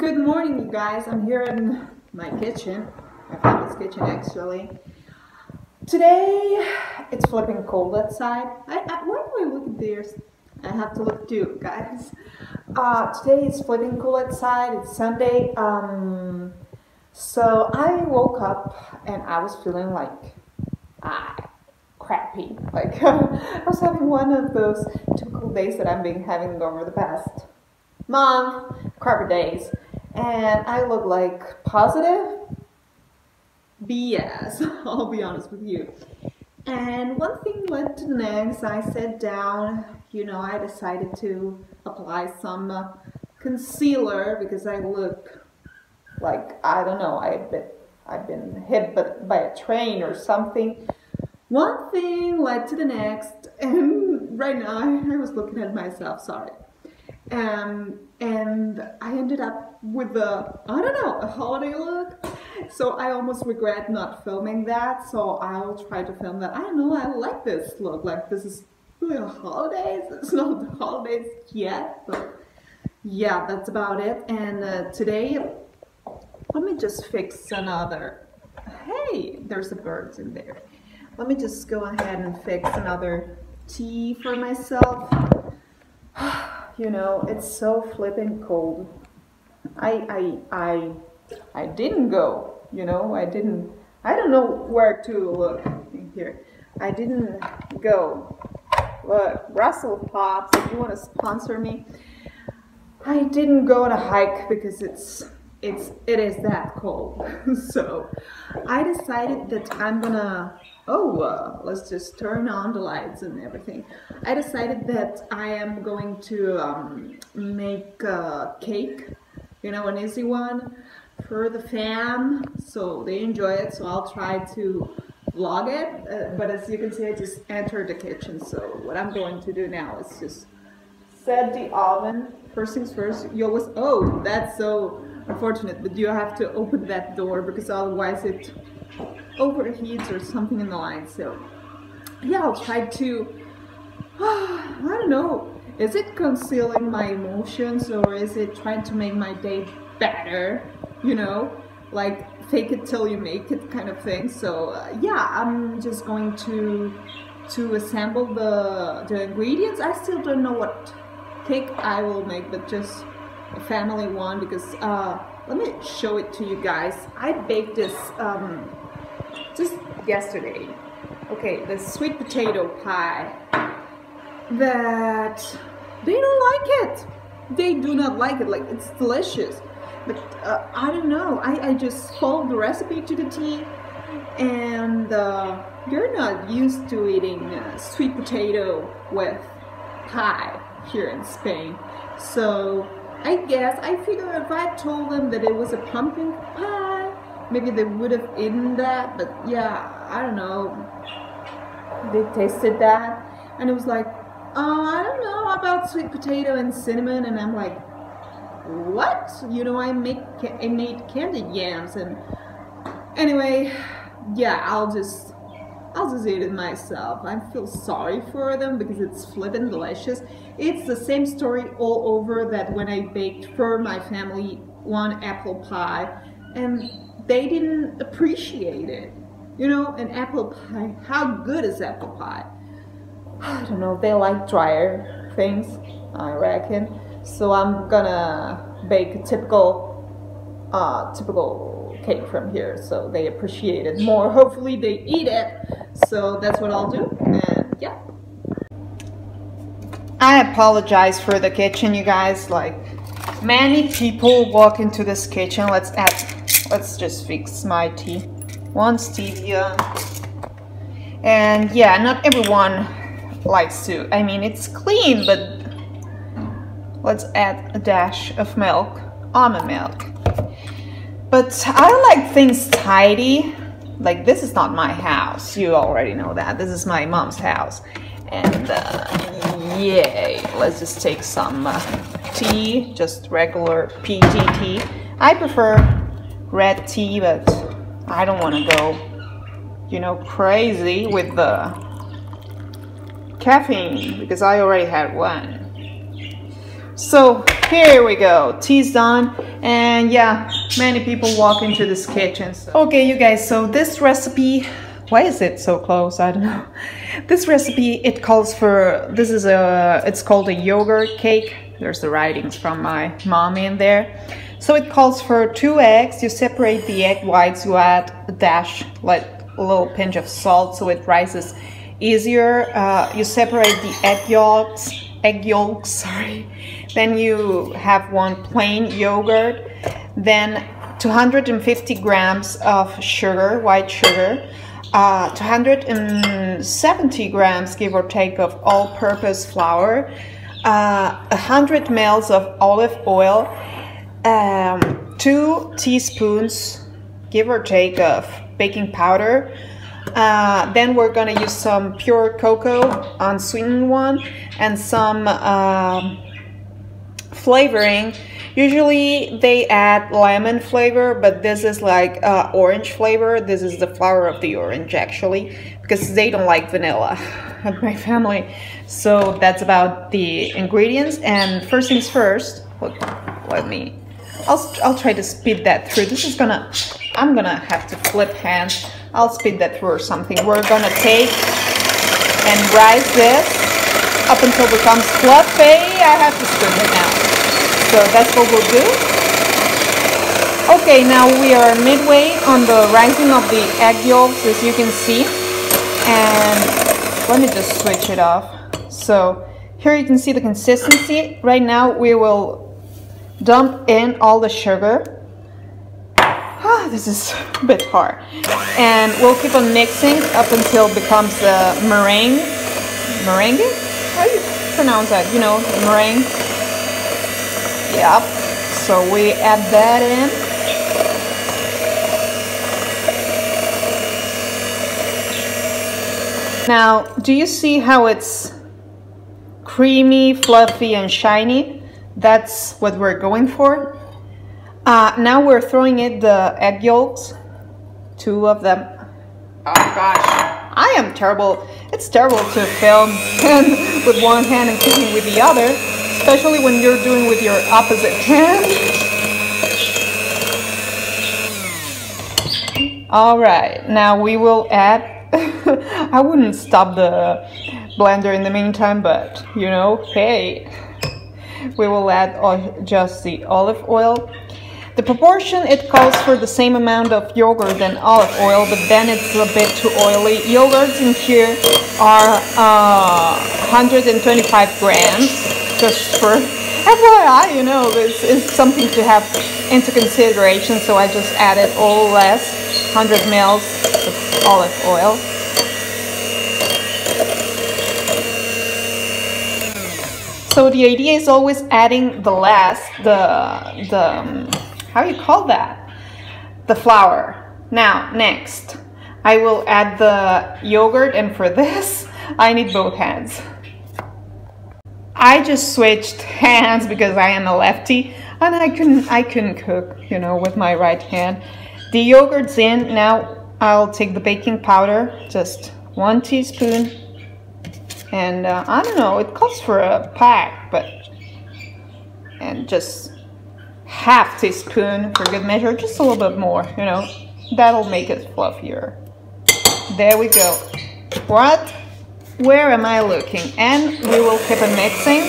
Good morning, you guys. I'm here in my kitchen, my family's kitchen actually. Today it's flipping cold outside. Why do I look at theirs? I have to look too, guys. Today it's flipping cold outside. It's Sunday. So I woke up and I was feeling like crappy. Like I was having one of those typical days that I've been having over the past month, crappy days, and I look like positive BS. I'll be honest with you. And one thing led to the next. I sat down, I decided to apply some concealer because I look like, I don't know, I've been hit by a train or something. One thing led to the next, and right now I was looking at myself, sorry. And I ended up with a holiday look. So I almost regret not filming that. So I'll try to film that. I don't know, I like this look. Like, this is really a holidays. It's not the holidays yet, but yeah, that's about it. And today, let me just fix another. Hey, there's the birds in there. Let me just go ahead and fix another tea for myself. It's so flipping cold. I didn't go, I don't know where to look in here. I didn't go. Look, Brussels Pops, if you want to sponsor me. I didn't go on a hike because it is that cold. So I decided that I'm gonna, let's just turn on the lights and everything. I decided that I am going to make a cake, an easy one for the fam, so they enjoy it. So I'll try to vlog it, but as you can see, I just entered the kitchen. So what I'm going to do now is just set the oven. First things first, you always, that's so unfortunate, but you have to open that door because otherwise it overheats or something in the line. So yeah, I'll try to, I don't know, is it concealing my emotions or is it trying to make my day better, like fake it till you make it kind of thing. So yeah, I'm just going to assemble the ingredients. I still don't know what cake I will make, but just a family one, because let me show it to you guys. I baked this just yesterday. Okay, the sweet potato pie that they don't like it. They do not like it. Like, it's delicious, but I don't know. I just followed the recipe to the T, and you're not used to eating sweet potato with pie here in Spain. So I figure if I told them that it was a pumpkin pie, maybe they would have eaten that. But yeah, I don't know. They tasted that and it was like, I don't know about sweet potato and cinnamon, and I'm like, what? I made candied yams. And anyway, yeah, I'll just eat it myself. I feel sorry for them because it's flippin' delicious. It's the same story all over that when I baked for my family one apple pie and they didn't appreciate it. An apple pie, how good is apple pie? I don't know, they like drier things, I reckon. So I'm gonna bake a typical cake from here, so they appreciate it more. Hopefully they eat it. So that's what I'll do, and yeah. I apologize for the kitchen, you guys. Like, many people walk into this kitchen. Let's just fix my tea. One stevia. And yeah, not everyone likes to. I mean, it's clean, but let's add a dash of milk, almond milk. But I like things tidy. Like, this is not my house. You already know that. This is my mom's house. And yay, let's just take some tea, just regular PT tea. I prefer red tea, but I don't want to go, crazy with the caffeine because I already had one. So Here we go, tea's done, and yeah, many people walk into this kitchen. So. Okay, you guys, so this recipe, why is it so close? I don't know. This recipe, it calls for, it's called a yogurt cake. There's the writings from my mom in there. So it calls for 2 eggs. You separate the egg whites, you add a dash, like a little pinch of salt so it rises easier. You separate the egg yolks, sorry. Then you have 1 plain yogurt, then 250 grams of sugar, white sugar, 270 grams, give or take, of all-purpose flour, 100 ml of olive oil, 2 teaspoons, give or take, of baking powder. Then we're gonna use some pure cocoa, unsweetened one, and some flavoring. Usually they add lemon flavor, but this is like orange flavor. This is the flower of the orange, actually, because they don't like vanilla at my family. So that's about the ingredients. And first things first, look, I'll try to speed that through. I'm gonna have to flip hands. I'll speed that through or something. We're gonna take and rise this up until it becomes fluffy. I have to spoon it now. So that's what we'll do. Okay, now we are midway on the rising of the egg yolks, as you can see. And let me just switch it off. So here you can see the consistency. Right now we will dump in all the sugar. This is a bit hard. And we'll keep on mixing up until it becomes a meringue. Meringue? How do you pronounce that? You know, meringue. Yep. So we add that in. Now, do you see how it's creamy, fluffy, and shiny? That's what we're going for. Now we're throwing in the egg yolks, 2 of them. Oh gosh, I am terrible. It's terrible to film with one hand and cooking with the other, especially when you're doing with your opposite hand. All right, now we will add, I wouldn't stop the blender in the meantime, but you know, hey, we will add just the olive oil. The proportion, it calls for the same amount of yogurt and olive oil, but then it's a bit too oily. Yogurts in here are 125 grams, just for FYI, you know, this is something to have into consideration, so I just added all less, 100 ml of olive oil. So the idea is always adding the last, how do you call that? The flour. Now, next, I will add the yogurt, and for this, I need both hands. I just switched hands because I am a lefty, and I couldn't cook, you know, with my right hand. The yogurt's in. Now I'll take the baking powder, just 1 teaspoon, and I don't know, it calls for a pack, and just half teaspoon for good measure, just a little bit more, you know, that'll make it fluffier. There we go. Where am I looking? And we will keep on mixing.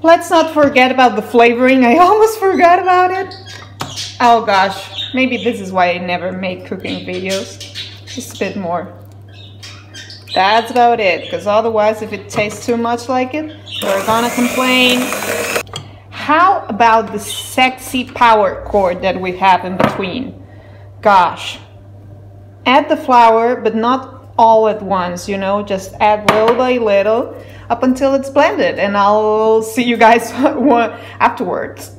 Let's not forget about the flavoring. I almost forgot about it. Oh gosh, maybe this is why I never make cooking videos. Just a bit more. That's about it, because otherwise if it tastes too much like it, we're gonna complain. How about the sexy power cord that we have in between? Gosh. Add the flour, but not all at once, you know, just add little by little up until it's blended, and I'll see you guys afterwards.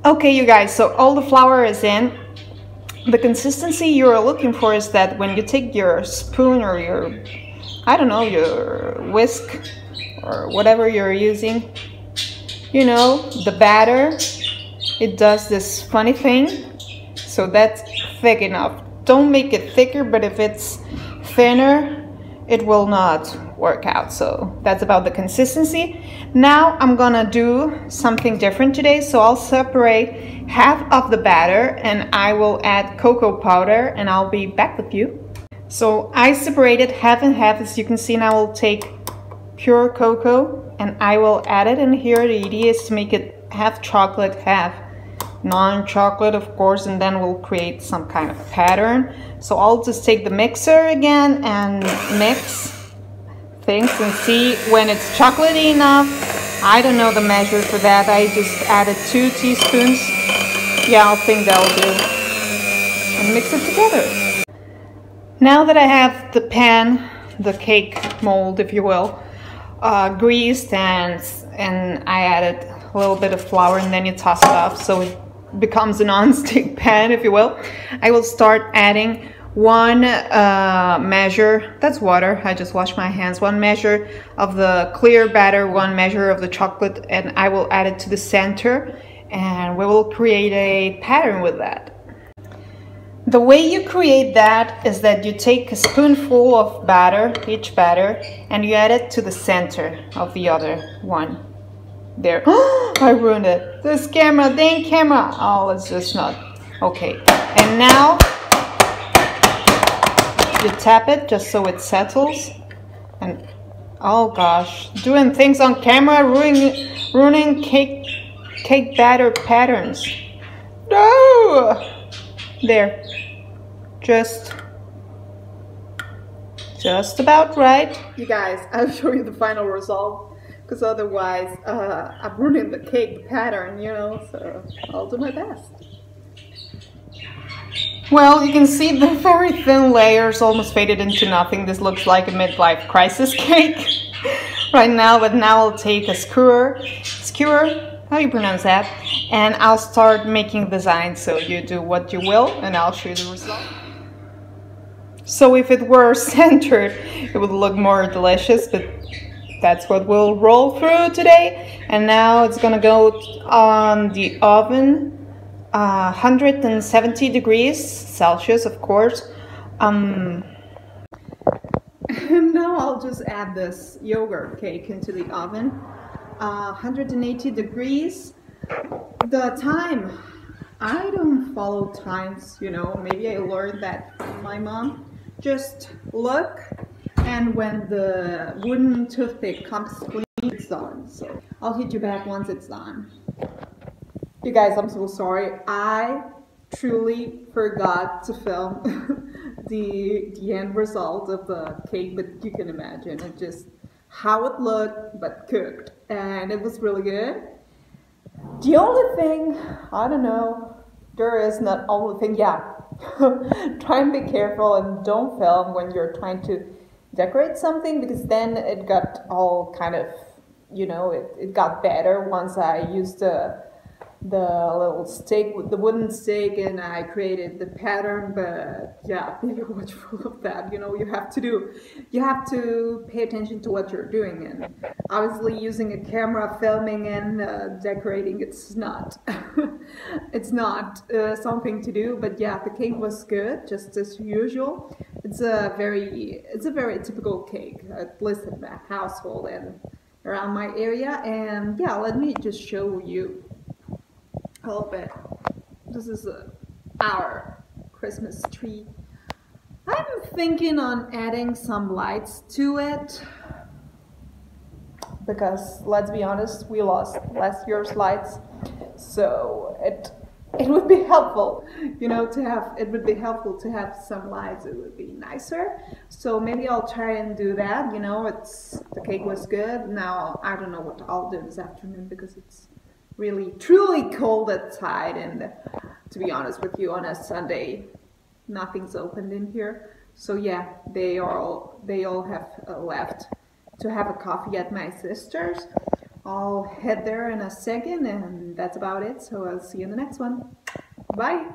Okay, you guys, so all the flour is in. The consistency you're looking for is that when you take your spoon or your, I don't know, your whisk or whatever you're using, you know, the batter, it does this funny thing. So that's thick enough. Don't make it thicker, but if it's thinner, it will not work out. So that's about the consistency. Now I'm gonna do something different today. So I'll separate half of the batter and I will add cocoa powder and I'll be back with you. So I separated half and half. As you can see, now I'll take pure cocoa and I will add it in here. The idea is to make it half chocolate, half non-chocolate, of course, and then we'll create some kind of pattern. So I'll just take the mixer again and mix things and see when it's chocolatey enough. I don't know the measure for that. I just added 2 teaspoons. Yeah, I think that'll do. And mix it together. Now that I have the pan, the cake mold, if you will, greased and I added a little bit of flour and then you toss it off so it becomes a non-stick pan, if you will. I will start adding 1 measure, that's water, I just washed my hands, 1 measure of the clear batter, 1 measure of the chocolate, and I will add it to the center and we will create a pattern with that. The way you create that is that you take a spoonful of batter, each batter, and you add it to the center of the other one. There. I ruined it. This camera, dang camera. Oh, it's just not. Okay. And now you tap it just so it settles. And oh gosh, doing things on camera, ruining cake batter patterns. No. There. Just about right. You guys, I'll show you the final result. Because otherwise, I'm ruining the cake pattern, you know, so I'll do my best. Well, you can see the very thin layers almost faded into nothing. This looks like a midlife crisis cake right now, but now I'll take a skewer, how do you pronounce that? And I'll start making designs, so you do what you will, and I'll show you the result. So if it were centered, it would look more delicious, but that's what we'll roll through today. And now it's gonna go on the oven, 170 degrees Celsius, of course. And now I'll just add this yogurt cake into the oven, 180 degrees. The time, I don't follow times, you know, maybe I learned that from my mom. Just look. And when the wooden toothpick comes clean, it's done. So I'll hit you back once it's done. You guys, I'm so sorry. I truly forgot to film the end result of the cake, but you can imagine it just how it looked, but cooked, and it was really good. The only thing, I don't know, there is not only thing, yeah. Try and be careful and don't film when you're trying to decorate something, because then it got all kind of, you know, it got better once I used the little stick, the wooden stick, and I created the pattern. But yeah, be watchful of that. You know, you have to pay attention to what you're doing, and obviously using a camera, filming and decorating, it's not it's not something to do. But yeah, the cake was good, just as usual. It's a very typical cake, at least in my household and around my area. And yeah, let me just show you a little bit. This is our Christmas tree. I'm thinking on adding some lights to it, because let's be honest, we lost last year's lights, so it would be helpful, you know, to have, it would be helpful to have some lights. It would be nicer. So maybe I'll try and do that. You know, the cake was good. Now I don't know what I'll do this afternoon, because it's really truly cold outside, and to be honest with you, on a Sunday nothing's opened in here. So yeah, they all have left to have a coffee at my sister's. I'll head there in a second, and that's about it. So I'll see you in the next one. Bye.